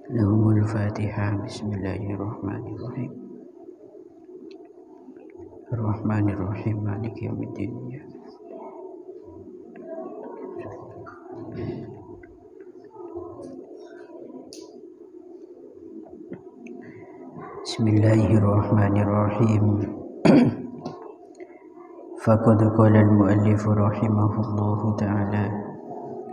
Lahumul Fatihah. Bismillahirrahmanirrahim. Ar-Rahmanirrahim. Maliki yaumiddin. Bismillahirrahmanirrahim. Faqad qala al-muallif rahimahullahu ta'ala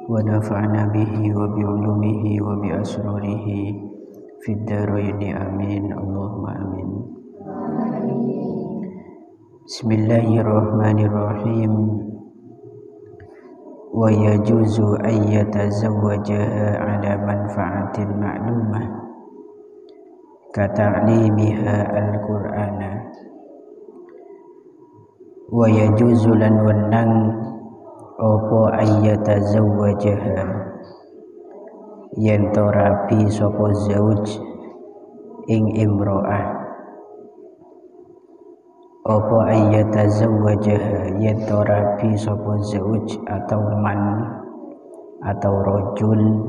wa nafa'na bihi wa bi'ulumihi wa bi asrarihi fid dharaini amin. Allahumma amin. Bismillahirrahmanirrahim. Wa yajuzu an yatazawwajaha ala manfa'atin ma'lumah kata'limiha al-Qur'ana. Wa yajuzu lan wenang opo ayyata zawwajaha yen to rabi sapa zauj ing imro'ah. Opo ayyata zawwajaha yen to rabi sapa zauj atau man atau rajul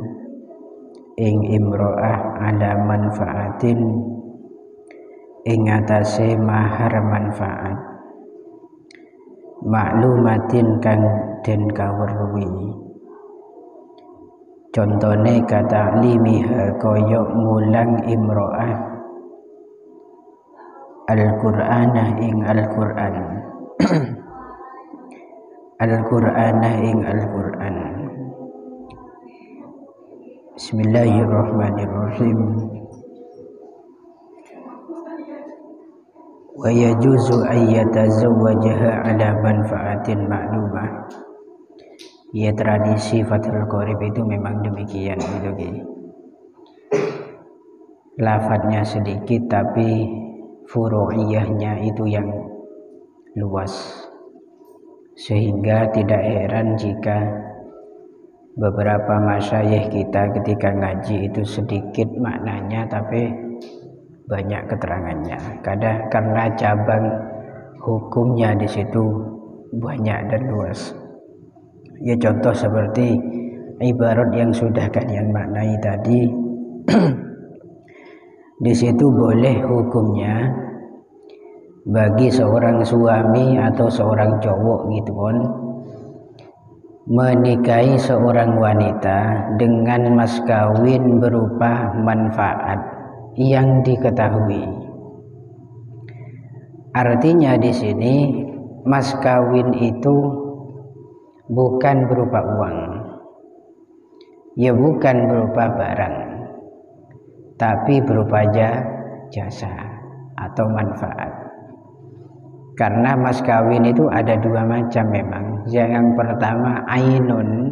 ing imro'ah ala manfaatin ing atase mahar manfaat maklumatin kang den kaweruhi. Contone kata limiha koyok mulang imro'ah al-Qur'anah ing al-Qur'an al-Qur'anah ing al-Qur'an. Bismillahirrahmanirrahim. Wa yajuzu an yatazawwajaha ala manfaatin ma'lumah. Ya, tradisi Fathul Qorib itu memang demikian gitu. Lafadznya sedikit tapi furu'iyahnya itu yang luas, sehingga tidak heran jika beberapa masyayikh kita ketika ngaji itu sedikit maknanya tapi banyak keterangannya. Kadang karena cabang hukumnya di situ banyak dan luas. Ya, contoh seperti ibarat yang sudah kalian maknai tadi. Di situ boleh hukumnya bagi seorang suami atau seorang cowok gitu kan menikahi seorang wanita dengan mas kawin berupa manfaat yang diketahui. Artinya di sini mas kawin itu bukan berupa uang, ya bukan berupa barang, tapi berupa jasa atau manfaat. Karena mas kawin itu ada dua macam memang. Yang pertama ainun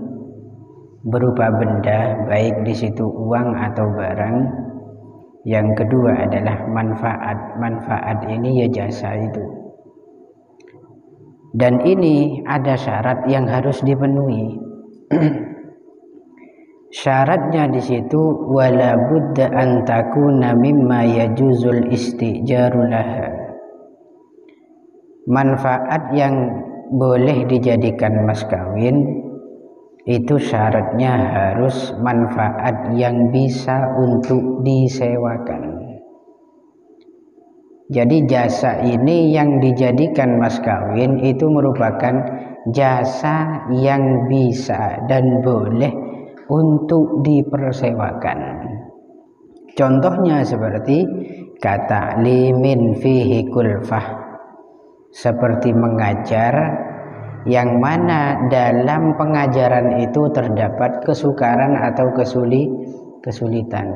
berupa benda, baik di situ uang atau barang. Yang kedua adalah manfaat. Manfaat ini ya jasa itu. Dan ini ada syarat yang harus dipenuhi. Syaratnya di situ wala budda an takuna mimma yajuzul istijaru laha. Manfaat yang boleh dijadikan mas kawin itu syaratnya harus manfaat yang bisa untuk disewakan. Jadi jasa ini yang dijadikan mas kawin itu merupakan jasa yang bisa dan boleh untuk dipersewakan. Contohnya seperti kata limin fihi kulfah, seperti mengajar yang mana dalam pengajaran itu terdapat kesukaran atau kesulitan.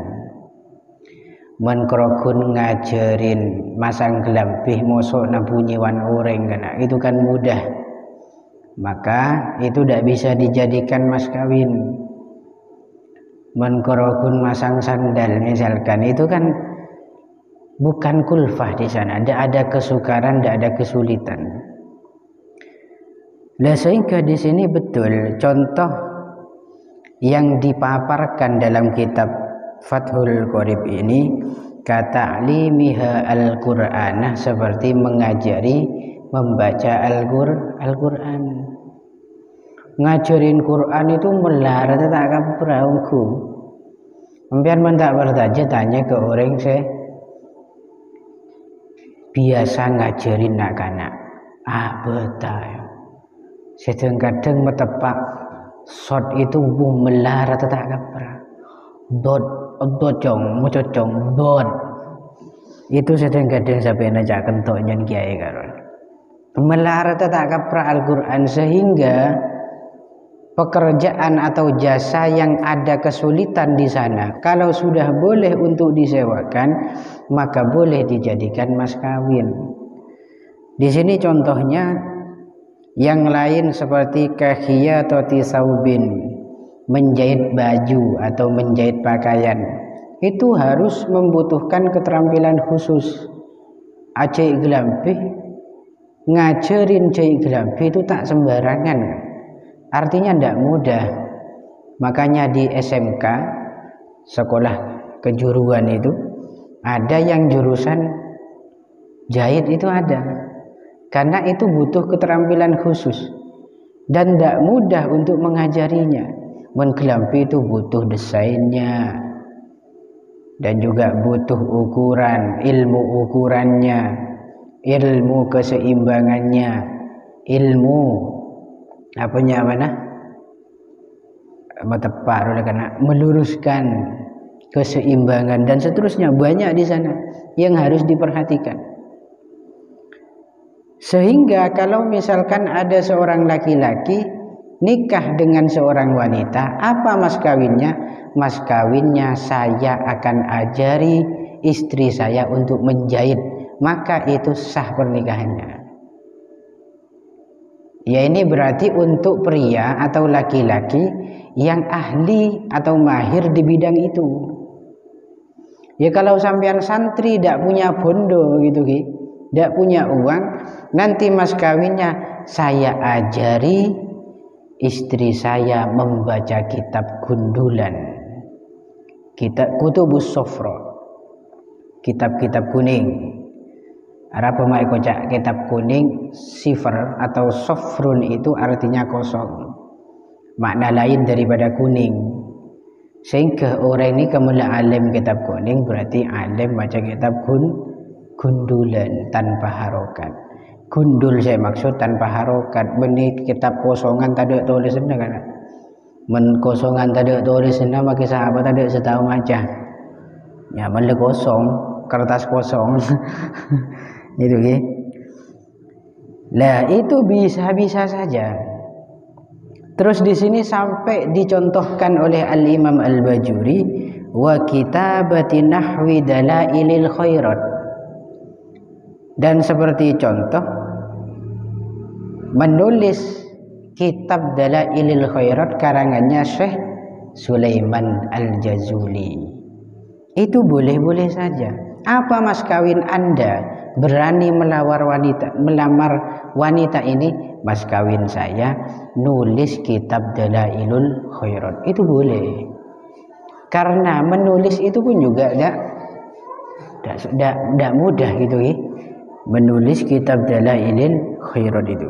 Menkrokun ngajarin masang gelambih mosok na bunyiwan oreng kena itu kan mudah, maka itu tidak bisa dijadikan mas kawin. Menkrokun masang sandal misalkan itu kan bukan kulfah di sana, tidak ada kesukaran, tidak ada kesulitan. Lah sehingga di sini betul contoh yang dipaparkan dalam kitab Fathul Qorib ini kata'limiha al-Qur'anah, seperti mengajari membaca Al-Qur'an. Ngajarin Quran itu melar tak kaprahku. Sampean mentak bertaja tanya ke orang biasa ngajarin anak-anak. Betul. Sedang-kadang metepak shot itu melar atau tak kapra. Docong, bot. Itu sedang-kadang sampai najak kentok nyen kiai karon. Melar atau tak kapra Al-Qur'an sehingga pekerjaan atau jasa yang ada kesulitan di sana kalau sudah boleh untuk disewakan maka boleh dijadikan mas kawin. Di sini contohnya yang lain seperti kahiyatati saubin, menjahit baju atau menjahit pakaian, itu harus membutuhkan keterampilan khusus. Aceh Glampi ngajarin Cai Glampi itu tak sembarangan. Artinya tidak mudah. Makanya di SMK, sekolah kejuruan itu, ada yang jurusan jahit itu ada. Karena itu butuh keterampilan khusus. Dan tidak mudah untuk mengajarinya. Menggelampi itu butuh desainnya. Dan juga butuh ukuran, ilmu ukurannya, ilmu keseimbangannya, ilmu tepat karena meluruskan keseimbangan dan seterusnya, banyak di sana yang harus diperhatikan. Sehingga kalau misalkan ada seorang laki-laki nikah dengan seorang wanita, apa mas kawinnya? Mas kawinnya saya akan ajari istri saya untuk menjahit, maka itu sah pernikahannya. Ya ini berarti untuk pria atau laki-laki yang ahli atau mahir di bidang itu. Ya kalau sampean santri tidak punya bondo gitu ki, tidak punya uang, nanti mas kawinnya saya ajari istri saya membaca kitab gundulan, kitab kutubus sofro, kitab-kitab kuning. Arab pemakai kocak kitab kuning, sifar atau sofrun itu artinya kosong, makna lain daripada kuning. Sehingga orang ini kemudian alim kitab kuning berarti alim baca kitab gundulan tanpa harokat. Gundul saya maksud tanpa harokat. Benih kitab kosongan tadi tulisannya kan, kosongan tadi tulisannya maka sahabat tadi setahu macam ya malah kosong, kertas kosong. Itu ya. Lah itu bisa-bisa saja. Terus di sini sampai dicontohkan oleh Al-Imam Al-Bajuri wa kitabati nahwi dalailil khairat. Dan seperti contoh menulis kitab Dalailil Khairat karangannya Syekh Sulaiman Al-Jazuli. Itu boleh-boleh saja. Apa mas kawin Anda berani melamar wanita ini? Mas kawin saya nulis kitab Dalailul Khairat. Itu boleh. Karena menulis itu pun juga tidak mudah gitu ya. Menulis kitab Dalailil Khairat itu.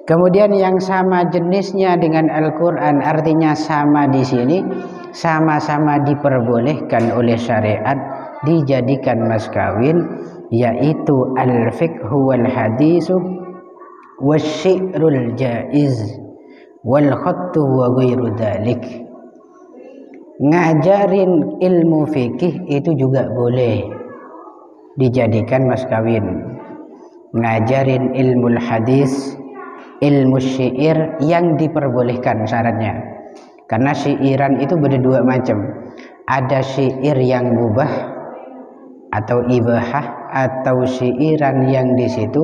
Kemudian yang sama jenisnya dengan Al-Quran, artinya sama di sini, sama-sama diperbolehkan oleh syariat dijadikan mas kawin, yaitu al-fiqhu wal hadisu wasyi'rul jaiz wal khattu wa ghairu dzalik. Ngajarin ilmu fikih itu juga boleh dijadikan mas kawin. Ngajarin ilmu hadis, ilmu syair yang diperbolehkan syaratnya. Karena syairan itu berdua macam. Ada syair yang mubah atau ibahah, atau syairan yang di situ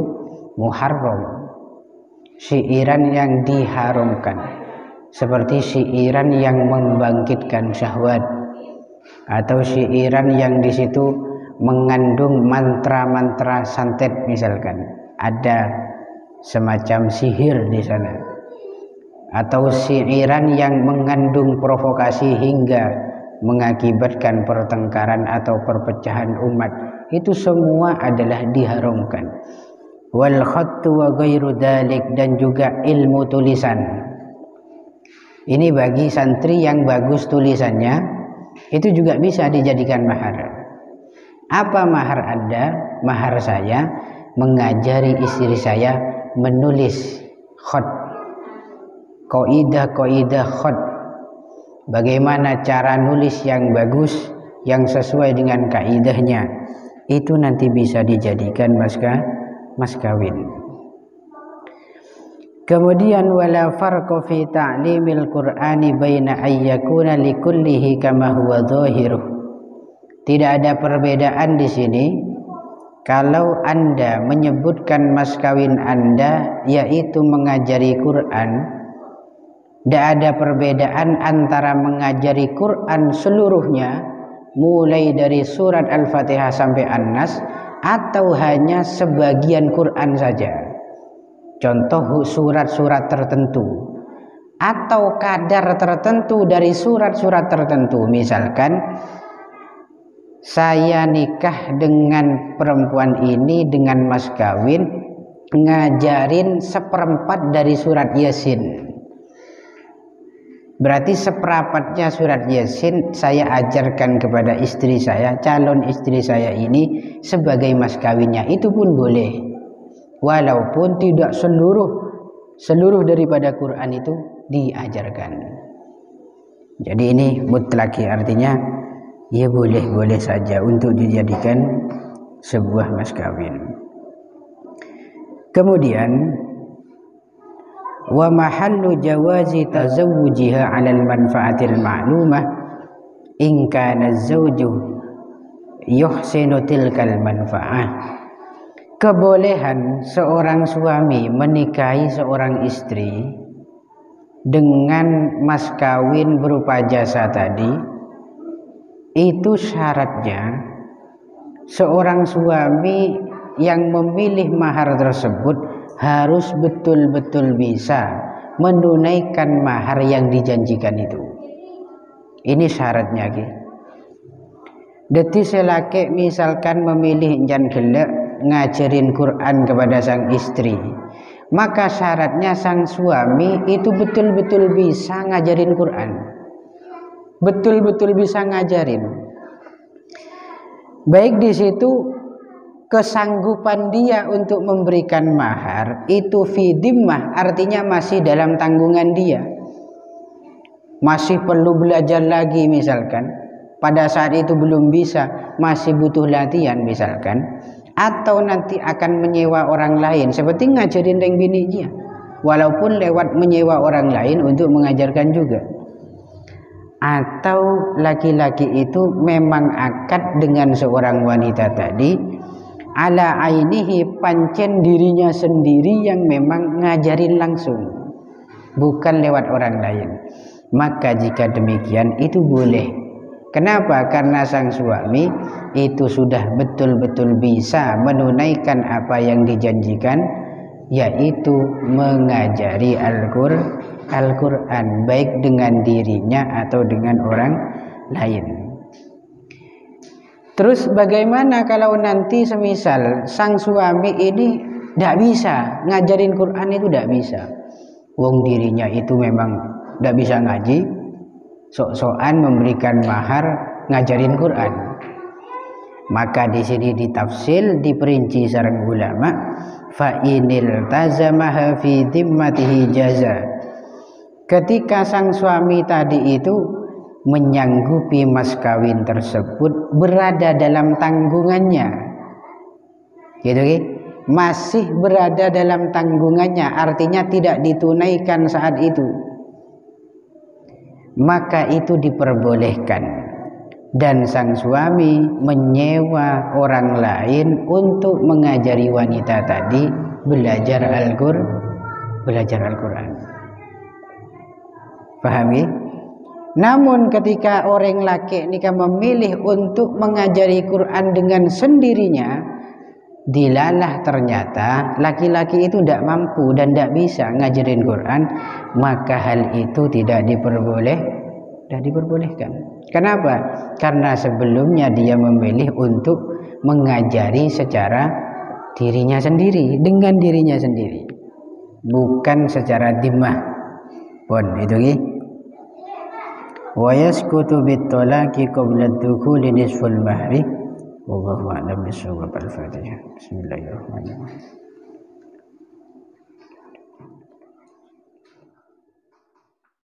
muharram. Syairan yang diharamkan. Seperti syairan yang membangkitkan syahwat, atau syairan yang di situ mengandung mantra-mantra santet misalkan. Ada semacam sihir di sana, atau syairan yang mengandung provokasi hingga mengakibatkan pertengkaran atau perpecahan umat, itu semua adalah diharamkan. Wal khattu wa ghairu dzalik, dan juga ilmu tulisan. Ini bagi santri yang bagus tulisannya, itu juga bisa dijadikan mahar. Apa mahar Anda? Mahar saya mengajari istri saya menulis khot, kaidah khot, bagaimana cara nulis yang bagus, yang sesuai dengan kaidahnya. Itu nanti bisa dijadikan mas kawin. Kemudian wala farqa fi ta'limil Qur'ani baina ayyakuna likullihi kama huwa dhahiruh. Tidak ada perbedaan di sini kalau Anda menyebutkan mas kawin Anda yaitu mengajari Quran. Tidak ada perbedaan antara mengajari Quran seluruhnya mulai dari surat Al-Fatihah sampai An-Nas atau hanya sebagian Quran saja. Contoh surat-surat tertentu atau kadar tertentu dari surat-surat tertentu. Misalkan saya nikah dengan perempuan ini dengan mas kawin, ngajarin 1/4 dari surat Yasin. Berarti 1/4-nya surat Yasin saya ajarkan kepada istri saya, calon istri saya ini sebagai mas kawinnya. Itu pun boleh. Walaupun tidak seluruh daripada Quran itu diajarkan. Jadi ini mutlaki, artinya ya boleh saja untuk dijadikan sebuah mas kawin. Kemudian wa mahallu jawazi tazawwujiha 'ala al-manfa'atil ma'lumah in kana az-zawju yuhsinu tilkal manfa'ah. Kebolehan seorang suami menikahi seorang istri dengan mas kawin berupa jasa tadi, itu syaratnya seorang suami yang memilih mahar tersebut harus betul-betul bisa menunaikan mahar yang dijanjikan itu. Ini syaratnya ki. Dadi selake misalkan memilih jan gelek ngajarin Quran kepada sang istri, maka syaratnya sang suami itu betul-betul bisa ngajarin Quran, betul-betul bisa ngajarin. Baik di situ kesanggupan dia untuk memberikan mahar itu fi dhimmah, artinya masih dalam tanggungan dia, masih perlu belajar lagi misalkan, pada saat itu belum bisa, masih butuh latihan misalkan, atau nanti akan menyewa orang lain seperti ngajarin ring bininya, walaupun lewat menyewa orang lain untuk mengajarkan juga. Atau laki-laki itu memang akad dengan seorang wanita tadi ala ainihi, pancen dirinya sendiri yang memang ngajarin langsung, bukan lewat orang lain. Maka jika demikian itu boleh. Kenapa? Karena sang suami itu sudah betul-betul bisa menunaikan apa yang dijanjikan, yaitu mengajari Al-Quran baik dengan dirinya atau dengan orang lain. Terus bagaimana kalau nanti semisal sang suami ini tidak bisa ngajarin Quran, itu tidak bisa, wong dirinya itu memang tidak bisa ngaji, sok-sokan memberikan mahar ngajarin Quran. Maka di sini ditafsil, diperinci sareng ulama, fa inil tazamaha fi dhimmatihi jaza. Ketika sang suami tadi itu menyanggupi mas kawin tersebut berada dalam tanggungannya, gitu kan? Masih berada dalam tanggungannya, artinya tidak ditunaikan saat itu, maka itu diperbolehkan, dan sang suami menyewa orang lain untuk mengajari wanita tadi belajar Al-Quran. Pahami? Namun ketika orang laki nikah memilih untuk mengajari Quran dengan sendirinya, dilalah ternyata laki-laki itu tidak mampu dan tidak bisa ngajarin Quran, maka hal itu tidak diperbolehkan. Kenapa? Karena sebelumnya dia memilih untuk mengajari secara dirinya sendiri, dengan dirinya sendiri, bukan secara dhimmah. Pun itu wa yasqutu bit-talaqi qabla ad-dukhuli nisful mahri wallahu a'lam bishawab. Al-Fatihah. Bismillahirrahmanirrahim.